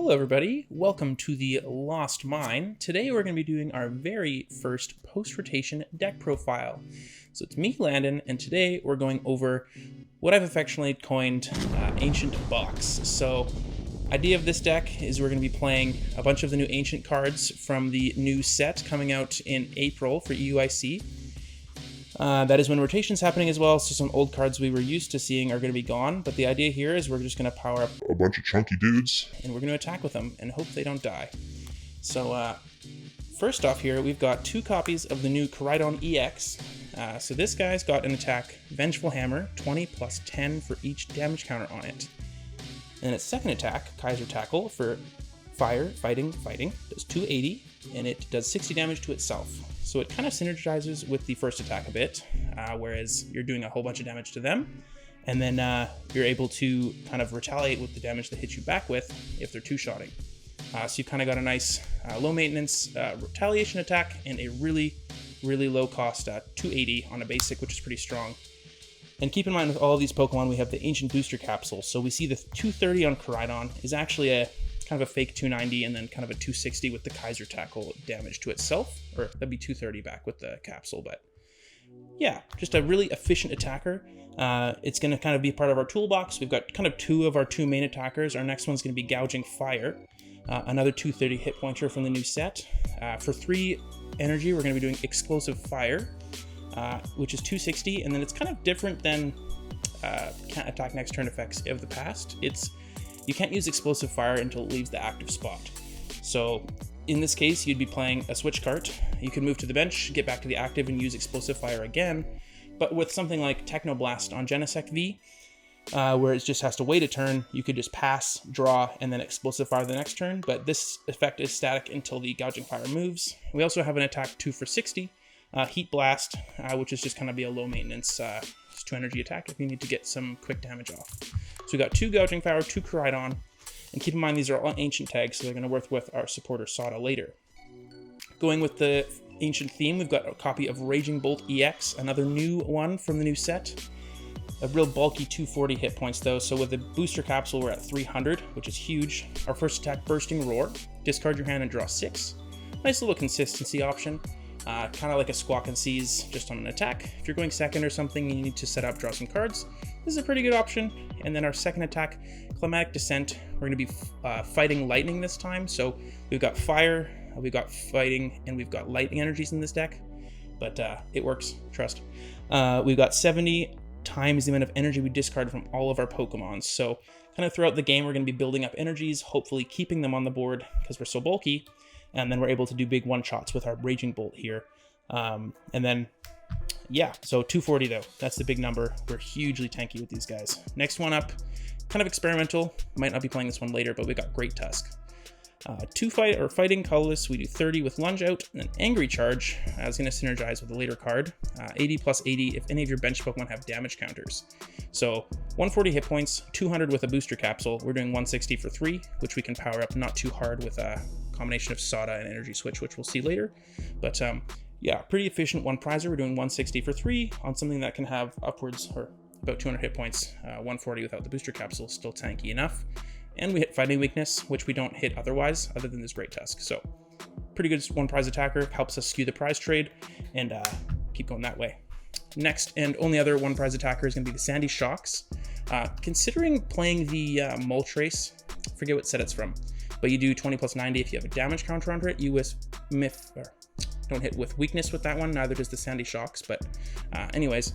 Hello everybody, welcome to the Lost Mine. Today we're going to be doing our very first post-rotation deck profile. So it's me, Landen, and today we're going over what I've affectionately coined Ancient Box. So idea of this deck is we're going to be playing a bunch of the new Ancient cards from the new set coming out in April for EUIC. That is when rotation's happening as well, so some old cards we were used to seeing are going to be gone, but the idea here is we're just going to power up a bunch of chunky dudes, and we're going to attack with them and hope they don't die. So first off here, we've got 2 copies of the new Koraidon EX. So this guy's got an attack, Vengeful Hammer, 20 plus 10 for each damage counter on it. And its second attack, Kaiser Tackle, for fire, fighting, does 280, and it does 60 damage to itself. So it kind of synergizes with the first attack a bit, whereas you're doing a whole bunch of damage to them, and then you're able to kind of retaliate with the damage that hits you back with if they're two-shotting. So you've kind of got a nice low-maintenance retaliation attack and a really low-cost 280 on a basic, which is pretty strong. And keep in mind with all of these Pokemon, we have the Ancient Booster Capsule. So we see the 230 on Koraidon is actually a kind of a fake 290 and then kind of a 260 with the Kaiser Tackle damage to itself, or that'd be 230 back with the capsule. But yeah, just a really efficient attacker. It's going to kind of be part of our toolbox. We've got kind of 2 of our 2 main attackers. Our next one's going to be Gouging Fire, another 230 hit pointer from the new set. For 3 energy, we're going to be doing Explosive Fire, which is 260, and then it's kind of different than can't attack next turn effects of the past. You can't use Explosive Fire until it leaves the active spot. So in this case, you'd be playing a switch cart. You can move to the bench, get back to the active, and use Explosive Fire again. But with something like Technoblast on Genesect V, where it just has to wait a turn, you could just pass, draw, and then Explosive Fire the next turn. But this effect is static until the Gouging Fire moves. We also have an attack 2 for 60, Heat Blast, which is just kind of be a low maintenance 2 energy attack if you need to get some quick damage off. So we got 2 Gouging Fire, 2 Koraidon, and keep in mind these are all ancient tags, so they're going to work with our supporter Sada later. Going with the ancient theme, we've got a copy of Raging Bolt EX, another new one from the new set. A real bulky 240 hit points though, so with the booster capsule we're at 300, which is huge. Our first attack, Bursting Roar. Discard your hand and draw 6. Nice little consistency option. Kind of like a Squawk and Seize, just on an attack. If you're going second or something, you need to set up, draw some cards. This is a pretty good option. And then our second attack, Climatic Descent. We're going to be fighting lightning this time. So we've got fire, we've got fighting, and we've got lightning energies in this deck. But it works, trust. We've got 70 times the amount of energy we discard from all of our Pokemon. So kind of throughout the game, we're going to be building up energies, hopefully keeping them on the board because we're so bulky. And then we're able to do big one-shots with our Raging Bolt here. And then, yeah, so 240 though. That's the big number. We're hugely tanky with these guys. Next one up, kind of experimental. Might not be playing this one later, but we got Great Tusk. 2 fighting colorless, we do 30 with Lunge Out, and an Angry Charge. It's going to synergize with a later card. 80 plus 80 if any of your bench Pokemon have damage counters. So 140 hit points, 200 with a booster capsule. We're doing 160 for 3, which we can power up not too hard with a combination of Sada and Energy Switch, which we'll see later. But yeah, pretty efficient one prizer. We're doing 160 for 3 on something that can have upwards or about 200 hit points. 140 without the booster capsule, still tanky enough. And we hit Fighting Weakness, which we don't hit otherwise, other than this Great Tusk. So pretty good one prize attacker, helps us skew the prize trade, and keep going that way. Next and only other one prize attacker is going to be the Sandy Shocks. Considering playing the Moltres, forget what set it's from, but you do 20 plus 90 if you have a damage counter under it. You don't hit with weakness with that one, neither does the Sandy Shocks, but anyways,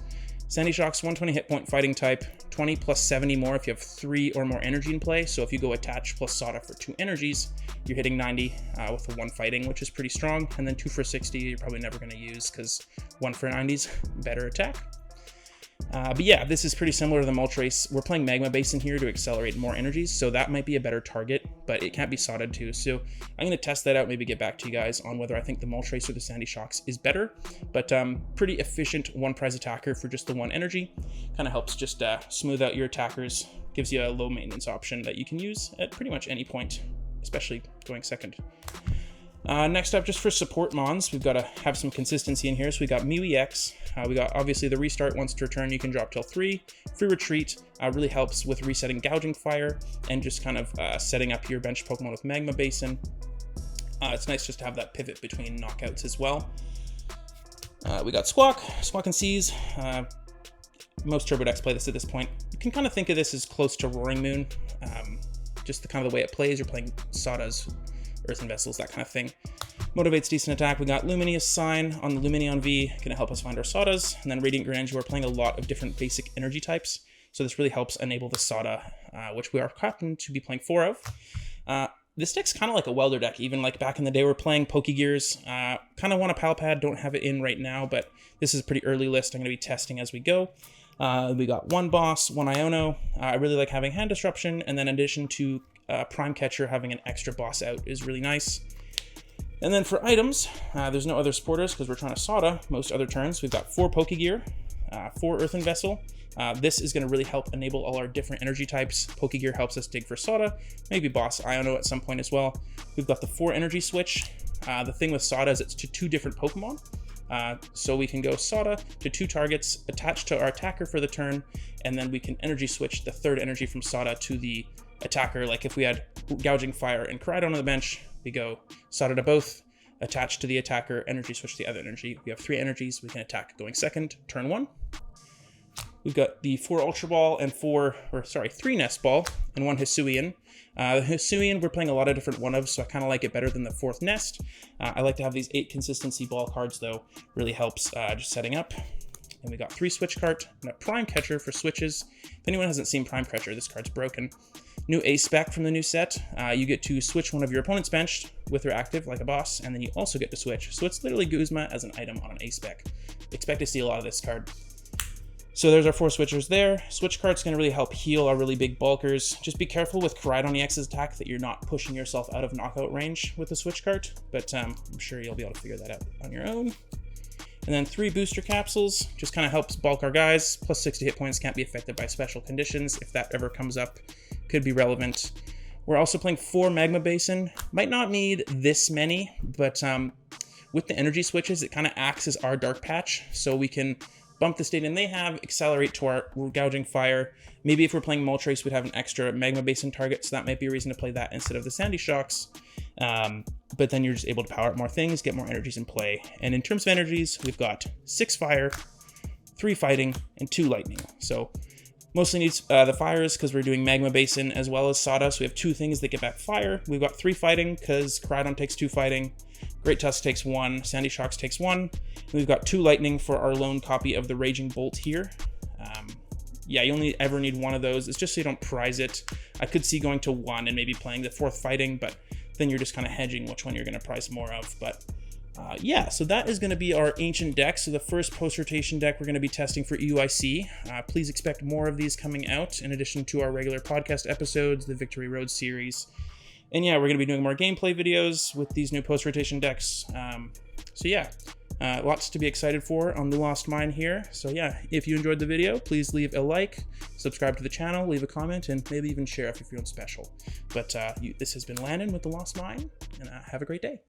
Sandy Shocks, 120 hit point fighting type, 20 plus 70 more if you have 3 or more energy in play. So if you go attach plus Sada for 2 energies, you're hitting 90 with the 1 fighting, which is pretty strong. And then 2 for 60, you're probably never going to use because 1 for 90's better attack. But yeah, this is pretty similar to the Moltres. We're playing Magma Basin here to accelerate more energies, so that might be a better target, but it can't be sodded too. So I'm going to test that out, maybe get back to you guys on whether I think the Moltres or the Sandy Shocks is better. But pretty efficient one prize attacker for just the 1 energy. Kind of helps just smooth out your attackers, gives you a low maintenance option that you can use at pretty much any point, especially going second. Next up, just for support mons, we've got to have some consistency in here. So we got Mew EX. We got obviously the restart. Once to return, you can drop till 3. Free retreat really helps with resetting Gouging Fire and just kind of setting up your bench Pokemon with Magma Basin. It's nice just to have that pivot between knockouts as well. We got Squawk and Seize. Most Turbo decks play this at this point. You can kind of think of this as close to Roaring Moon. Just the kind of the way it plays. You're playing Sodas, Earthen Vessels, that kind of thing. Motivates decent attack. We got Lumineous Sign on the Lumineon V, gonna help us find our Sodas. And then Radiant Grandeur, we're playing a lot of different basic energy types. So this really helps enable the Soda, which we are happen to be playing 4 of. This deck's kind of like a welder deck, even like back in the day we're playing Pokegears. Kind of want a Palpad, don't have it in right now, but this is a pretty early list. I'm going to be testing as we go. We got 1 Boss, 1 Iono. I really like having Hand Disruption, and then in addition to Prime Catcher, having an extra boss out is really nice. And then for items, there's no other supporters because we're trying to Soda most other turns. We've got 4 Pokegear, 4 Earthen Vessel. This is going to really help enable all our different energy types. Pokegear helps us dig for Soda, maybe Boss Iono at some point as well. We've got the 4 energy switch. The thing with Soda is it's to 2 different Pokemon. So we can go Soda to 2 targets attached to our attacker for the turn, and then we can energy switch the 3rd energy from Soda to the attacker. Like if we had Gouging Fire and Koraidon on the bench, we go Soda to both, attached to the attacker, energy switch the other energy. We have 3 energies, we can attack going second, turn 1. We've got the 4 Ultra Ball and 3 Nest Ball and 1 Hisuian. The Hisuian, we're playing a lot of different one-ofs, so I kind of like it better than the 4th Nest. I like to have these 8 consistency ball cards, though. Really helps just setting up. And we got 3 Switch Cart and a Prime Catcher for switches. If anyone hasn't seen Prime Catcher, this card's broken. New A-Spec from the new set. You get to switch one of your opponent's bench with their active, like a boss, and then you also get to switch. So it's literally Guzma as an item on an A-Spec. Expect to see a lot of this card. So there's our 4 switchers there. Switch Cart's going to really help heal our really big bulkers. Just be careful with Koraidon EX's attack that you're not pushing yourself out of knockout range with the Switch Cart, but I'm sure you'll be able to figure that out on your own. And then 3 booster capsules, just kind of helps bulk our guys. Plus 60 hit points, can't be affected by special conditions. If that ever comes up, could be relevant. We're also playing 4 Magma Basin. Might not need this many, but with the energy switches, it kind of acts as our dark patch, so we can bump the state in they have, accelerate to our Gouging Fire. Maybe if we're playing Moltres, we'd have an extra Magma Basin target, so that might be a reason to play that instead of the Sandy Shocks. But then you're just able to power up more things, get more energies in play. And in terms of energies, we've got 6 Fire, 3 Fighting, and 2 Lightning. So mostly needs the Fires because we're doing Magma Basin as well as Soda, so we have 2 things that get back Fire. We've got 3 Fighting because Koraidon takes 2 Fighting. Great Tusk takes 1, Sandy Shocks takes 1, and we've got 2 Lightning for our lone copy of the Raging Bolt here. Yeah, you only ever need 1 of those. It's just so you don't prize it. I could see going to 1 and maybe playing the 4th Fighting, but then you're just kind of hedging which one you're going to prize more of. But yeah, so that is going to be our Ancient deck. So the first post-rotation deck we're going to be testing for EUIC. Please expect more of these coming out in addition to our regular podcast episodes, the Victory Road series. And yeah, we're going to be doing more gameplay videos with these new post-rotation decks. So yeah, lots to be excited for on the Lost Mine here. So yeah, if you enjoyed the video, please leave a like, subscribe to the channel, leave a comment, and maybe even share if you're feeling special. But this has been Landen with the Lost Mine, and have a great day.